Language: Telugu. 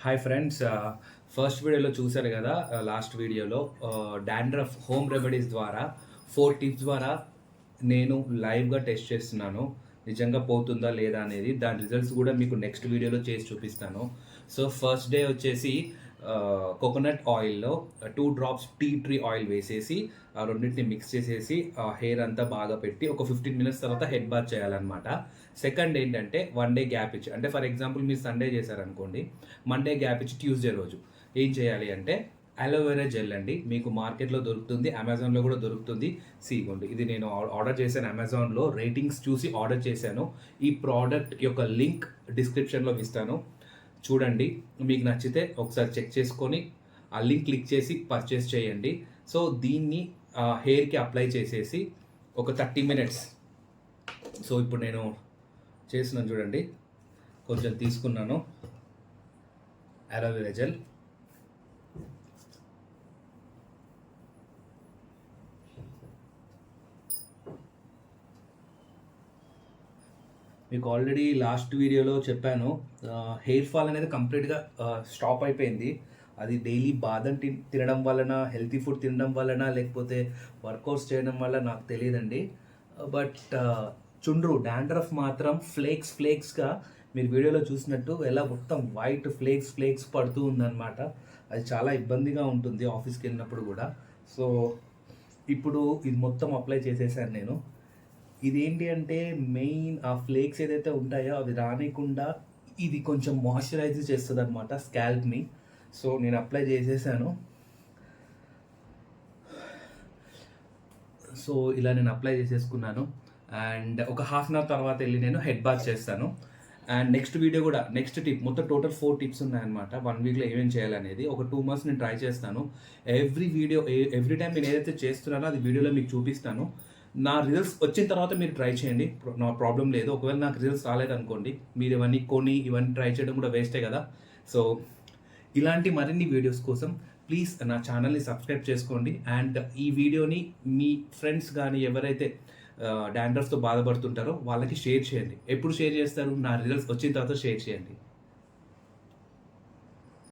హాయ్ ఫ్రెండ్స్, ఫస్ట్ వీడియోలో చూశారు కదా. లాస్ట్ వీడియోలో డాండ్రఫ్ హోమ్ రెమెడీస్ ద్వారా 4 టిప్స్ ద్వారా నేను లైవ్గా టెస్ట్ చేస్తున్నాను. నిజంగా పోతుందా లేదా అనేది, దాని రిజల్ట్స్ కూడా మీకు నెక్స్ట్ వీడియోలో చేసి చూపిస్తాను. సో ఫస్ట్ డే వచ్చేసి కోకోనట్ ఆయిల్లో 2 డ్రాప్స్ టీ ట్రీ ఆయిల్ వేసేసి ఆ రెండింటిని మిక్స్ చేసేసి హెయిర్ అంతా బాగా పెట్టి ఒక 15 మినిట్స్ తర్వాత హెడ్ బాత్ చేయాలన్నమాట. సెకండ్ ఏంటంటే 1 డే గ్యాప్ ఇచ్చి, అంటే ఫర్ ఎగ్జాంపుల్ మీరు సండే చేశారనుకోండి, మండే గ్యాప్ ఇచ్చి ట్యూస్డే రోజు ఏం చేయాలి అంటే అలోవెరా జెల్ అండి. మీకు మార్కెట్లో దొరుకుతుంది, అమెజాన్లో కూడా దొరుకుతుంది. సీగోండి, ఇది నేను ఆర్డర్ చేశాను అమెజాన్లో, రేటింగ్స్ చూసి ఆర్డర్ చేశాను. ఈ ప్రోడక్ట్ యొక్క లింక్ డిస్క్రిప్షన్లో ఇస్తాను, చూడండి. మీకు నచ్చితే ఒకసారి చెక్ చేసుకొని ఆ లింక్ క్లిక్ చేసి పర్చేస్ చేయండి. సో దీన్ని హెయిర్కి అప్లై చేసేసి ఒక 30 మినిట్స్. సో ఇప్పుడు నేను చేస్తున్నాను చూడండి, కొంచెం తీసుకున్నాను అలోవెరా జెల్. మీకు ఆల్రెడీ లాస్ట్ వీడియోలో చెప్పాను, హెయిర్ ఫాల్ అనేది కంప్లీట్గా స్టాప్ అయిపోయింది. అది డైలీ బాదం తినడం వలన, హెల్తీ ఫుడ్ తినడం వలన, లేకపోతే వర్కౌట్స్ చేయడం వల్ల నాకు తెలియదండి. బట్ చుండ్రు డాండ్రఫ్ మాత్రం ఫ్లేక్స్గా మీరు వీడియోలో చూసినట్టు ఎలా మొత్తం వైట్ ఫ్లేక్స్ పడుతూ ఉందన్నమాట. అది చాలా ఇబ్బందిగా ఉంటుంది ఆఫీస్కి వెళ్ళినప్పుడు కూడా. సో ఇప్పుడు ఇది మొత్తం అప్లై చేసేసాను నేను. ఇదేంటి అంటే మెయిన్ ఆ ఫ్లేక్స్ ఏదైతే ఉంటాయో అవి రానికుండా ఇది కొంచెం మాయిశ్చరైజ్ చేస్తుంది అనమాట స్కాల్ప్ని. సో నేను అప్లై చేసేసాను. సో ఇలా నేను అప్లై చేసేసుకున్నాను. అండ్ ఒక హాఫ్ అన్ అవర్ తర్వాత వెళ్ళి నేను హెడ్ బాత్ చేస్తాను. అండ్ నెక్స్ట్ వీడియో కూడా, నెక్స్ట్ టిప్, మొత్తం టోటల్ 4 టిప్స్ ఉన్నాయన్నమాట. 1 వీక్లో ఏమేమి చేయాలనేది ఒక 2 మంత్స్ నేను ట్రై చేస్తాను. ఎవ్రీ టైం నేను ఏదైతే చేస్తున్నానో అది వీడియోలో మీకు చూపిస్తాను. నా రిజల్ట్స్ వచ్చిన తర్వాత మీరు ట్రై చేయండి, నా ప్రాబ్లం లేదు. ఒకవేళ నాకు రిజల్ట్స్ రాలేదనుకోండి, మీరు ఇవన్నీ ట్రై చేయడం కూడా వేస్టే కదా. సో ఇలాంటి మరిన్ని వీడియోస్ కోసం ప్లీజ్ నా ఛానల్ని సబ్స్క్రైబ్ చేసుకోండి. అండ్ ఈ వీడియోని మీ ఫ్రెండ్స్ కానీ ఎవరైతే డాండ్రఫ్తో బాధపడుతుంటారో వాళ్ళకి షేర్ చేయండి. ఎప్పుడు షేర్ చేస్తారు? నా రిజల్ట్స్ వచ్చిన తర్వాత షేర్ చేయండి.